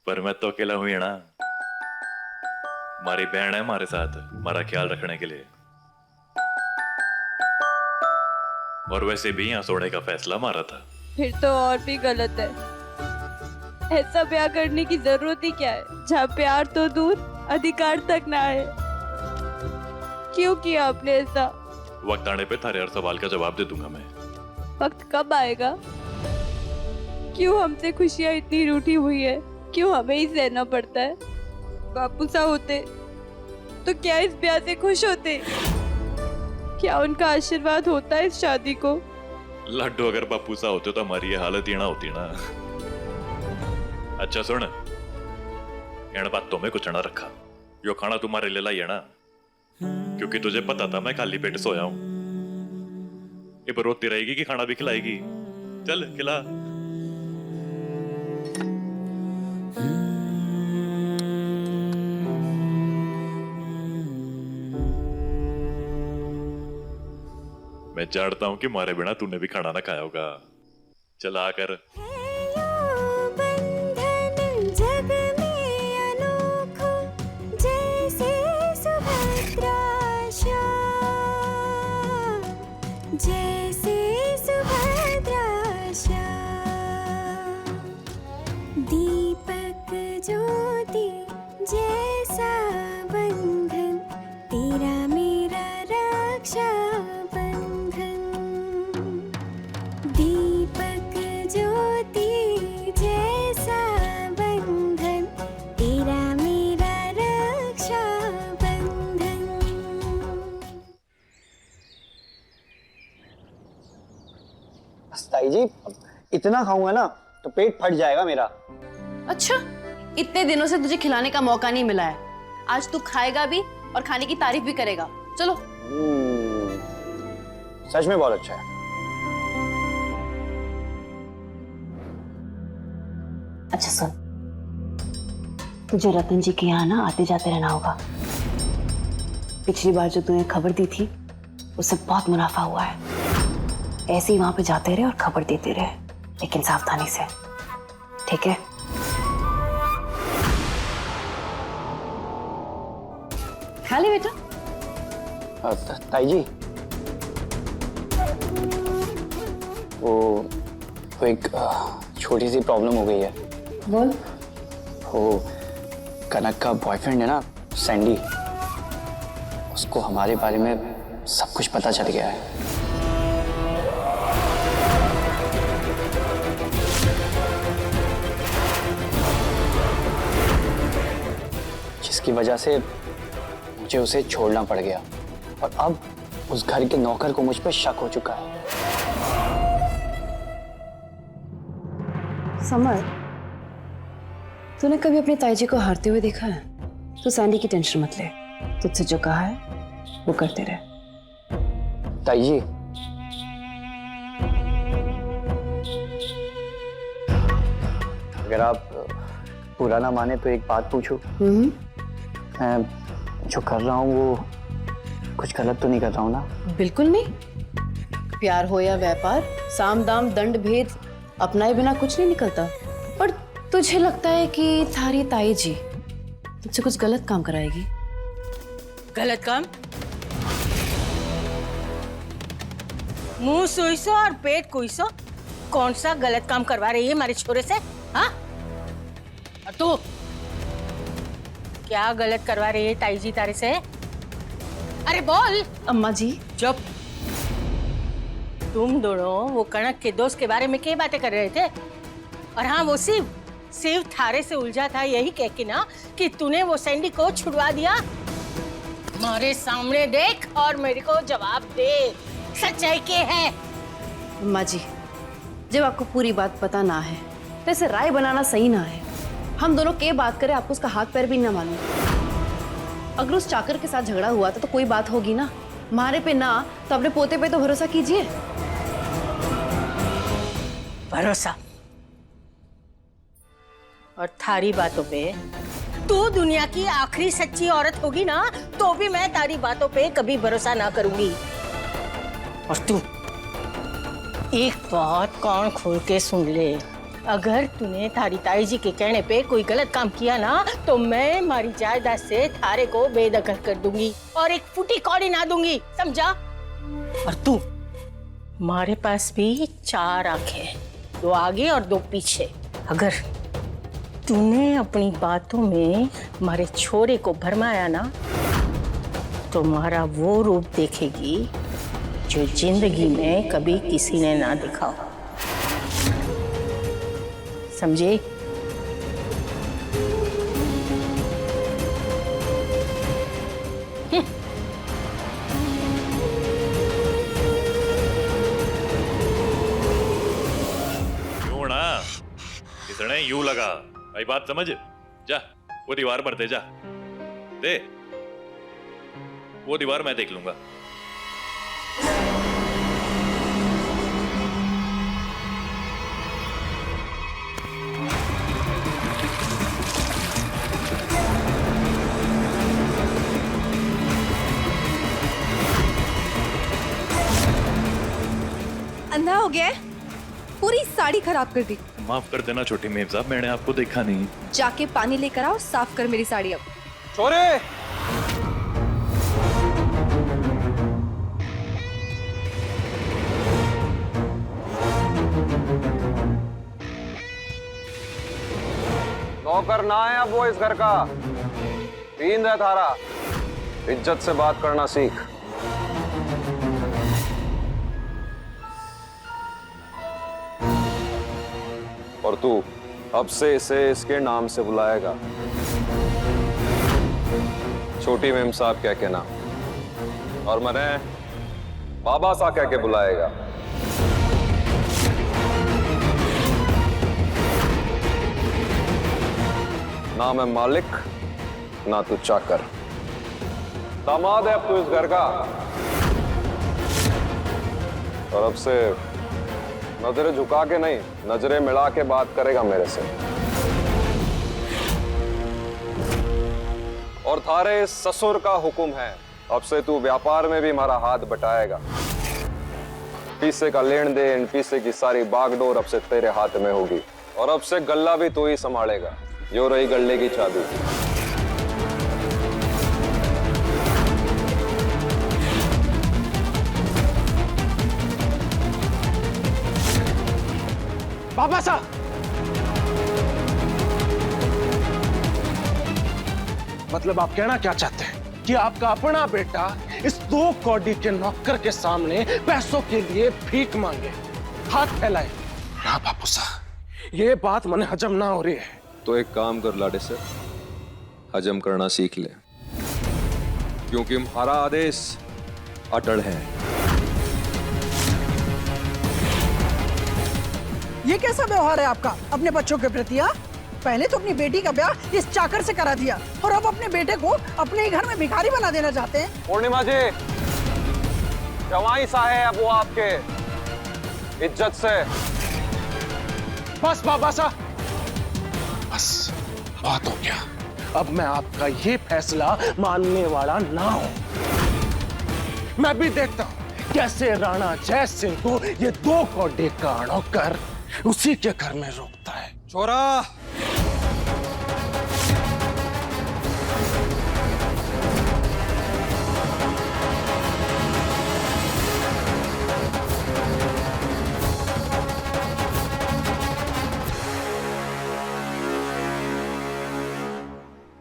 पर मैं तो अकेला हुई है ना। हमारी बहन है हमारे साथ, हमारा ख्याल रखने के लिए। और वैसे भी यहाँ सोने का फैसला हमारा था। फिर तो और भी गलत है। ऐसा ब्याह करने की जरूरत ही क्या है जहाँ प्यार तो दूर अधिकार तक ना है। क्यों किया आपने ऐसा? वक्त आने पे थारे हर सवाल का जवाब दे दूंगा मैं। वक्त कब आएगा? क्यों हमसे खुशियाँ इतनी रूठी हुई है? क्यों हमें ही सहना पड़ता है? बापू सा होते तो क्या इस ब्याह से खुश होते? क्या उनका आशीर्वाद होता है इस शादी को? लड्डू अगर बापू सा होते तो हमारी ये हालत ही ना होती ना। अच्छा सुन, इन बातों में कुछ ना रखा। यो खाना तुम्हारे लिए लाई है ना, क्योंकि तुझे पता था मैं खाली पेट सोया हूं। ये रोती रहेगी कि खाना भी खिलाएगी? चल खिला। मैं जानता हूं कि मारे बिना तूने भी खाना ना खाया होगा। चल आकर। जैसे सुभद्राशा दीपक ज्योति जैसा बंधन तेरा मेरा रक्षा बंधन। दीपक ज्योति जैसा बंधन तेरा मेरा रक्षा बंधन। ताई जी, इतना खाऊंगा ना तो पेट फट जाएगा मेरा। अच्छा, इतने दिनों से तुझे खिलाने का मौका नहीं मिला है, आज तू खाएगा भी और खाने की तारीफ भी करेगा। चलो। सच में बहुत अच्छा है। अच्छा सुन, तुझे रतन जी के यहाँ ना आते जाते रहना होगा। पिछली बार जो तूने खबर दी थी उससे बहुत मुनाफा हुआ है। ऐसे ही वहां पे जाते रहे और खबर देते रहे, लेकिन सावधानी से, ठीक है? खा ले बेटा। ताई जी, वो एक छोटी सी प्रॉब्लम हो गई है। बोल। वो कनक का बॉयफ्रेंड है ना, सैंडी, उसको हमारे बारे में सब कुछ पता चल गया है। जिसकी वजह से मुझे उसे छोड़ना पड़ गया और अब उस घर के नौकर को मुझ पर शक हो चुका है। समर, तूने कभी अपनी ताई जी को हारते हुए देखा है? तू सैंडी की टेंशन मत ले, तुझसे जो कहा है वो करते रहे। ताई जी, अगर आप बुरा ना माने तो एक बात पूछूं? मैं जो कर रहा हूँ वो कुछ गलत तो नहीं कर रहा हूँ ना? बिल्कुल नहीं। प्यार हो या व्यापार, साम दाम दंड भेद अपनाए बिना कुछ नहीं निकलता। पर तुझे लगता है कि थारी ताई जी तुझसे कुछ गलत काम कराएगी? गलत काम? मुंह सुईसो और पेट कुईसो, कौन सा गलत काम करवा रही है हमारे छोरे से? हाँ? और तू क्या गलत करवा रही है ताई जी तारे से? अरे बोल। अम्मा जी चुप। तुम दोनों वो कनक के दोस्त के बारे में क्या बातें कर रहे थे? और हाँ, वो सिर्फ थारे से उलझा था यही कह के ना कि तूने वो सैंडी को छुड़वा दिया। हमारे सामने देख और मेरे को जवाब दे, सच्चाई क्या है? अम्मा जी, जब आपको पूरी बात पता ना है तो ऐसे राय बनाना सही ना है। हम दोनों के बात करें, आपको उसका हाथ पैर भी ना मालूम। अगर उस चाकर के साथ झगड़ा हुआ था तो कोई बात होगी ना, हमारे पे ना तो अपने पोते पे तो भरोसा कीजिए। भरोसा? और थारी बातों पे? तू दुनिया की आखिरी सच्ची औरत होगी ना, तो भी मैं तारी बातों पे कभी भरोसा ना करूंगी। और तू एक बात कान खोल के सुन ले, अगर तूने थारी ताई जी के कहने पे कोई गलत काम किया ना तो मैं मारी जायदाद से थारे को बेदखल कर दूंगी और एक फुटी कौड़ी ना दूंगी, समझा? और तू, हमारे पास भी 4 आंखें हैं, 2 आगे और 2 पीछे। अगर तूने अपनी बातों में हमारे छोरे को भरमाया ना तो हमारा वो रूप देखेगी जो जिंदगी में कभी किसी ने ना देखा हो, समझे? यूं ना, इसने यूं लगा। भाई बात समझ? जा वो दीवार पर दे, जा दे, वो दीवार मैं देख लूंगा। अंधा हो गया है, पूरी साड़ी खराब कर दी। माफ कर देना छोटी मेम साहब, मैंने आपको देखा नहीं। जाके पानी लेकर आओ, साफ कर मेरी साड़ी अब। छोरे, नौकर ना है अब वो इस घर का। तीन है थारा, इज्जत से बात करना सीख। और तू अब से इसे इसके नाम से बुलाएगा, छोटी मेम साहब कह के ना, और मैंने बाबा सा कह के बुलाएगा। ना मैं मालिक ना तू चाकर, दामाद है अब तू इस घर का। और अब से नजरें झुका के नहीं, नजरें मिला के बात करेगा मेरे से। और थारे ससुर का हुक्म है, अब से तू व्यापार में भी हमारा हाथ बटाएगा। पीसे का लेन देन, पीसे की सारी बागडोर अब से तेरे हाथ में होगी। और अब से गल्ला भी तू ही संभालेगा। यो रही गल्ले की चाबी। बाबा साहब, मतलब आप कहना क्या चाहते हैं कि आपका अपना बेटा इस 2 कौड़ी के नौकर के सामने पैसों के लिए भीख मांगे, हाथ फैलाए? ना बापू साहब, ये बात मने हजम ना हो रही है। तो एक काम कर लाडे सर, हजम करना सीख ले, क्योंकि हमारा आदेश अटल है। ये कैसा व्यवहार है आपका अपने बच्चों के प्रति? पहले तो अपनी बेटी का ब्याह इस चाकर से करा दिया और अब अपने बेटे को अपने ही घर में भिखारी बना देना चाहते हैं। पूर्णिमा जी, जवाई सा है अब वो आपके, इज्जत से। बस बाबा साहब, बस बात हो गया। अब मैं आपका ये फैसला मानने वाला ना हूं। मैं भी देखता हूं कैसे राणा जय सिंह को ये 2 कौड़ी का नौकर उसी के घर में रोकता है। छोरा,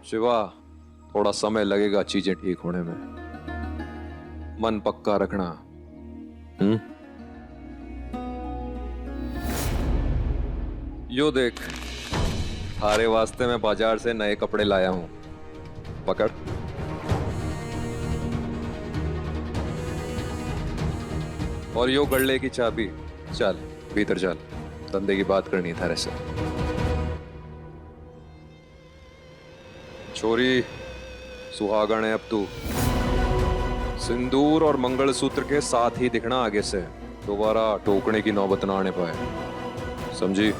शिवा, थोड़ा समय लगेगा चीजें ठीक होने में, मन पक्का रखना। यो देख, थारे वास्ते मैं बाजार से नए कपड़े लाया हूं, पकड़। और यो गड़ले की चाबी। चल भीतर चल, धंधे की बात करनी है थारे से। छोरी, सुहागण है अब तू। सिंदूर और मंगलसूत्र के साथ ही दिखना आगे से, दोबारा टोकने की नौबत ना आने पाए, समझी?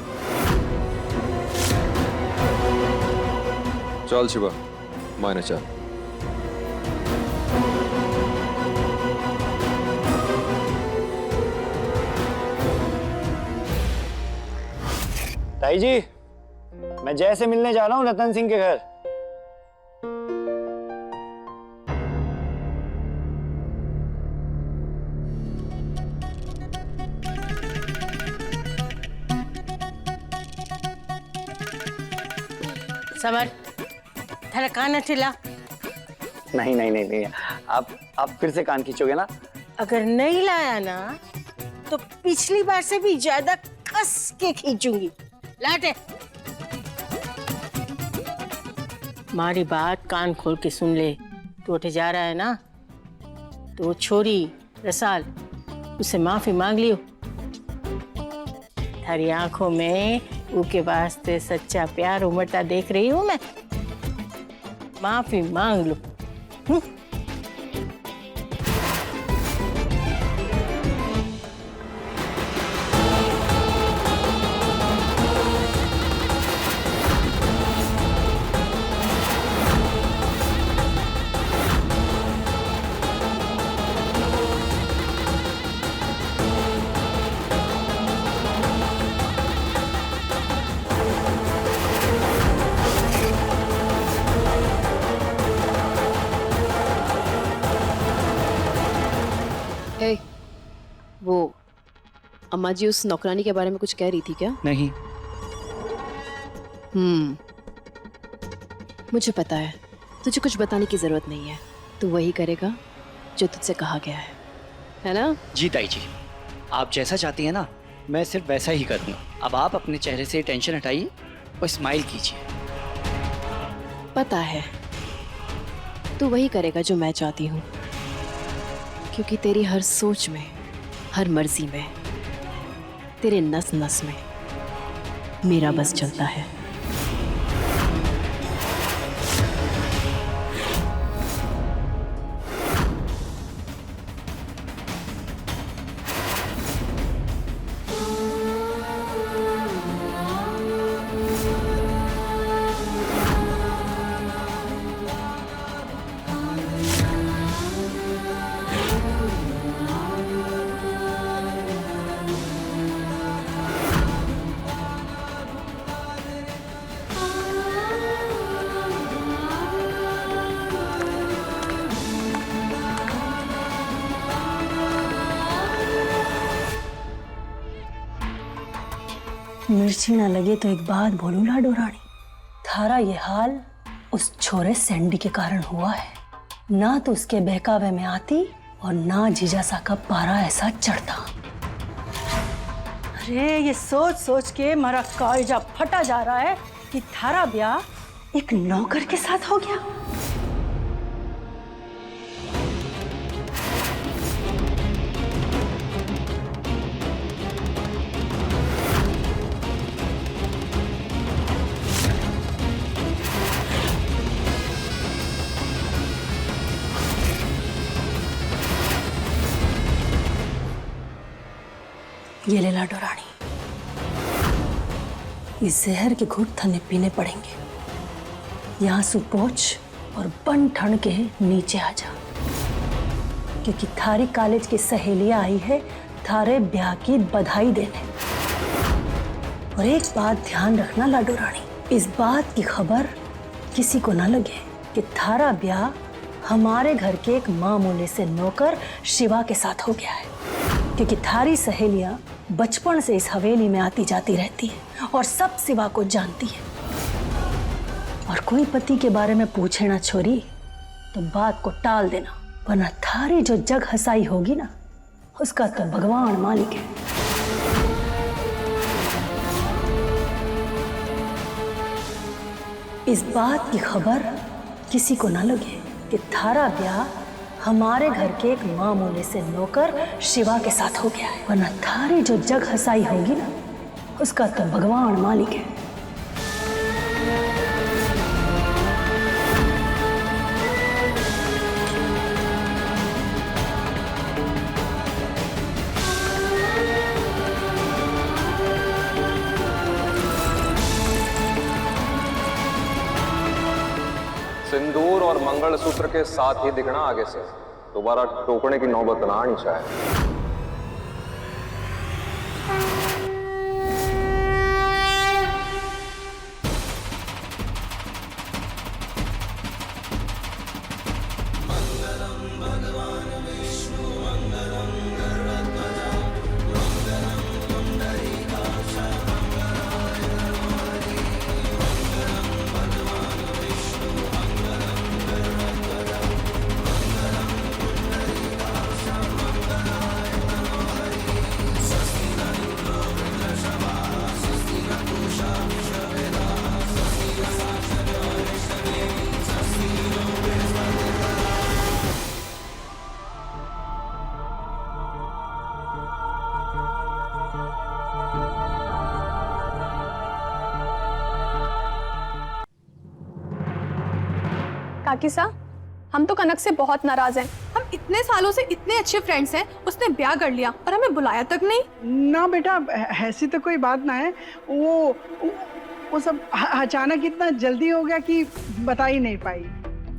चल शिवा, मायने चल। ताई जी, मैं जय से मिलने जा रहा हूँ रतन सिंह के घर। सबर, थारा कान चिल्ला। नहीं नहीं नहीं नहीं, आप फिर से कान खींचोगे ना? अगर नहीं लाया ना तो पिछली बार से भी ज्यादा कस के खींचूंगी। लाटे, हमारी बात कान खोल के सुन ले। तू उठे जा रहा है ना, तो वो छोरी रसाल, उससे माफी मांग लियो। थारी आंखों में उसके वास्ते सच्चा प्यार उमड़ता देख रही हूँ मैं। माफी मांग लो। हे, वो अम्मा जी उस नौकरानी के बारे में कुछ कह रही थी क्या? नहीं। मुझे पता है, तुझे कुछ बताने की जरूरत नहीं है। तू वही करेगा जो तुझसे कहा गया है ना? जी ताई जी, आप जैसा चाहती हैं ना, मैं सिर्फ वैसा ही करूँगा। अब आप अपने चेहरे से टेंशन हटाइए और स्माइल कीजिए। पता है तू वही करेगा जो मैं चाहती हूँ, क्योंकि तेरी हर सोच में, हर मर्जी में, तेरे नस नस में मेरा बस चलता है। मिर्ची ना लगे तो एक बात बोलूं लाडो रानी, थारा ये हाल उस छोरे सैंडी के कारण हुआ है। ना तो उसके बहकावे में आती और ना जीजा सा का पारा ऐसा चढ़ता। अरे ये सोच सोच के मेरा कालजा फटा जा रहा है कि थारा ब्याह एक नौकर के साथ हो गया। ये ले लाडो रानी, इस जहर के घूंट थने पीने पड़ेंगे। यहाँ से पहुंच और बन ठन के नीचे आ जा, क्योंकि थारी कॉलेज की सहेलियां आई है थारे ब्याह की बधाई देने। और एक बात ध्यान रखना लाडो रानी, इस बात की खबर किसी को ना लगे कि थारा ब्याह हमारे घर के एक मामूली से नौकर शिवा के साथ हो गया है, क्योंकि थारी सहेलियां बचपन से इस हवेली में आती जाती रहती है और सब शिवा को जानती है। और कोई पति के बारे में पूछे ना छोरी तो बात को टाल देना, वरना थारी जो जग हंसाई होगी ना, उसका तो भगवान मालिक है। इस बात की खबर किसी को ना लगे कि थारा ब्याह हमारे घर के एक मामूली से नौकर शिवा के साथ हो गया है, वरना थारी जो जग हंसाई होगी ना, उसका तो भगवान मालिक है। सिंदूर और मंगलसूत्र के साथ ही दिखना आगे से, दोबारा टोकने की नौबत ना आनी चाहिए। राकेशा, हम तो कनक से बहुत नाराज हैं। हम इतने सालों से इतने अच्छे फ्रेंड्स हैं, उसने ब्याह कर लिया और हमें बुलाया तक नहीं। ना बेटा, ऐसी तो कोई बात ना है। वो सब अचानक इतना जल्दी हो गया कि बता ही नहीं पाई।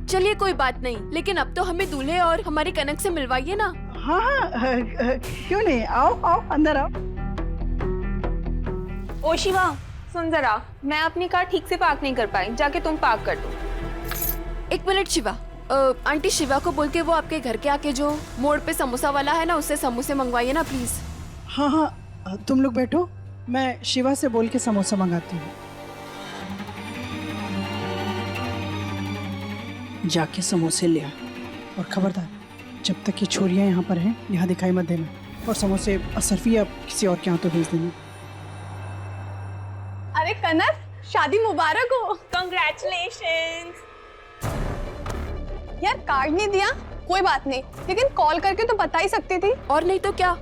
चलिए कोई बात नहीं, लेकिन अब तो हमें दूल्हे और हमारी कनक से मिलवाइए ना। हाँ हाँ, क्यों नहीं, आओ आओ अंदर आओ। ओ शिवा, सुन जरा, मैं अपनी कार ठीक से पार्क नहीं कर पाई, जाके तुम पार्क कर दो। एक मिनट शिवा, आंटी शिवा को बोल के वो आपके घर के आके जो मोड़ पे समोसा वाला है ना, उससे समोसे मंगवाइए ना प्लीज। हाँ हाँ, तुम लोग बैठो, मैं शिवा से बोल के समोसा मंगाती हूँ। जाके समोसे ले आ, और खबरदार जब तक ये छोरियां यहाँ पर हैं यहाँ दिखाई मत देना, और समोसे असरफी या किसी और के यहाँ तो भेज देना। अरे कनक, शादी मुबारक हो। कांग्रेचुलेशंस। यार कार्ड नहीं दिया, कोई बात नहीं, लेकिन कॉल करके तो बता ही सकती थी। और नहीं तो क्या,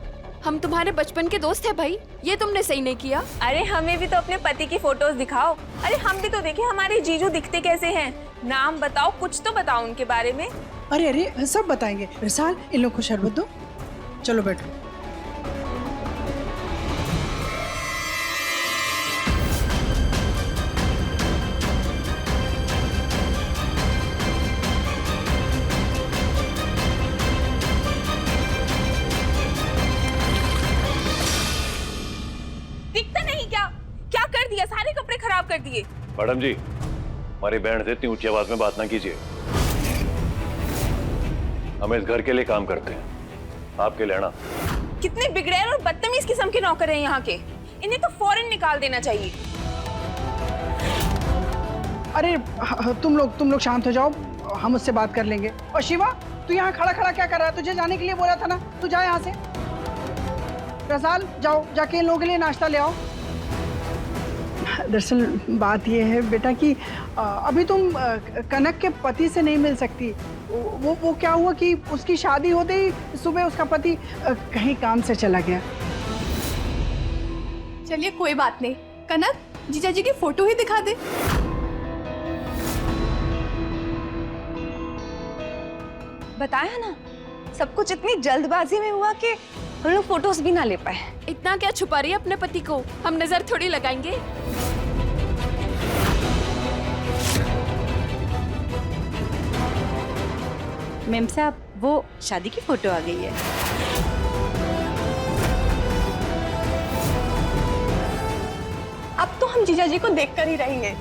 हम तुम्हारे बचपन के दोस्त हैं भाई, ये तुमने सही नहीं किया। अरे हमें भी तो अपने पति की फोटोज दिखाओ। अरे हम भी तो देखें हमारे जीजू दिखते कैसे हैं। नाम बताओ, कुछ तो बताओ उनके बारे में। अरे अरे, सब बताएंगे। रिसाल, इन लोग को शरबत दो, चलो बैठो। दिखता नहीं क्या? क्या कर दिया? सारे कपड़े खराब कर दिए। मैडम जी, हमारी बहन से इतनी ऊंची आवाज में बात ना कीजिए। हम इस घर के लिए काम करते हैं, आपके लिए ना। कितने बिगड़ैल और बदतमीज किस्म के नौकर हैं यहाँ के। इन्हें तो फौरन निकाल देना चाहिए। अरे तुम लोग शांत हो जाओ, हम उससे बात कर लेंगे। और शिवा, तू यहाँ खड़ा खड़ा क्या कर रहा है? तुझे जाने के लिए बोला था ना, तू जा यहाँ से। रसाल, जाओ जाके इन लोगों के लिए नाश्ता ले आओ। दरअसल बात ये है बेटा कि अभी तुम कनक के पति से नहीं मिल सकती। वो क्या हुआ कि उसकी शादी होते ही सुबह उसका पति कहीं काम से चला गया। चलिए कोई बात नहीं, कनक जीजा जी की फोटो ही दिखा दे। बताया ना, सब कुछ इतनी जल्दबाजी में हुआ कि हम लोग फोटोज भी ना ले पाए। इतना क्या छुपा रही है अपने पति को, हम नजर थोड़ी लगाएंगे। मैम साहब, वो शादी की फोटो आ गई है। अब तो हम जीजा जी को देखकर ही रहेंगे।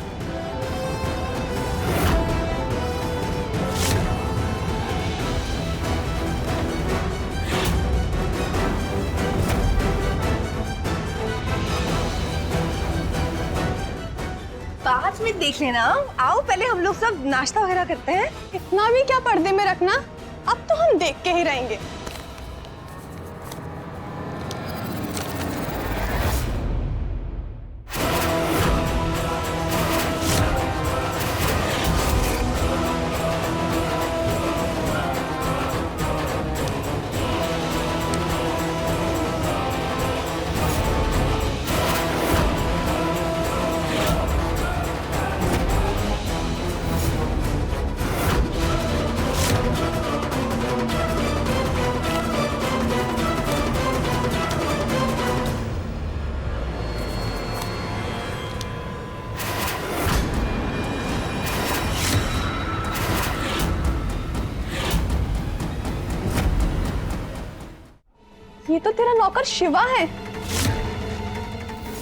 बाद में देख लेना। आओ पहले हम लोग सब नाश्ता वगैरह करते हैं। इतना भी क्या पर्दे में रखना, अब तो हम देख के ही रहेंगे। ये तो तेरा नौकर शिवा है।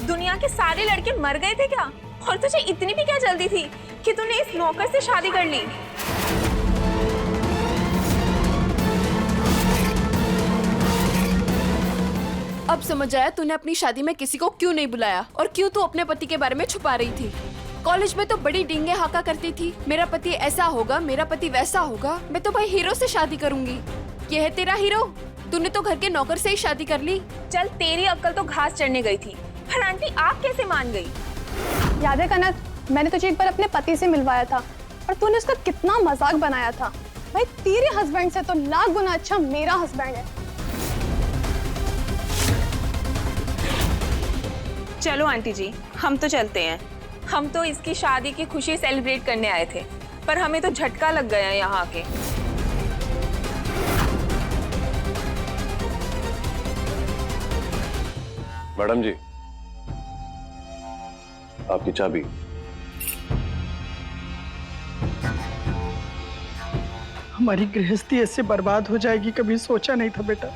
दुनिया के सारे लड़के मर गए थे क्या? और तुझे इतनी भी क्या जल्दी थी कि तूने इस नौकर से शादी कर ली? अब समझ आया तूने अपनी शादी में किसी को क्यों नहीं बुलाया और क्यों तू अपने पति के बारे में छुपा रही थी। कॉलेज में तो बड़ी डींगे हाका करती थी, मेरा पति ऐसा होगा, मेरा पति वैसा होगा, मैं तो भाई हीरो से शादी करूंगी। ये है तेरा हीरो? तूने तो घर के नौकर से ही शादी कर ली। चल, तेरी अक्ल तो घास चढ़ने गई थी, पर आंटी आप कैसे मान गई? याद है कनक, मैंने तुझे एक बार अपने पति से मिलवाया था और तूने उसका कितना मजाक बनाया था। भाई तेरे हस्बैंड से तो लाख गुना अच्छा मेरा हस्बैंड है। चलो आंटी जी, हम तो चलते हैं। हम तो इसकी शादी की खुशी सेलिब्रेट करने आए थे। पर हमें तो झटका लग गया यहाँ आके। मैडम जी, आपकी चाबी। हमारी गृहस्थी ऐसे बर्बाद हो जाएगी कभी सोचा नहीं था बेटा।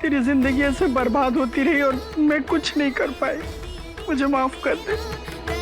तेरी जिंदगी ऐसे बर्बाद होती रही और मैं कुछ नहीं कर पाई। मुझे माफ कर दे।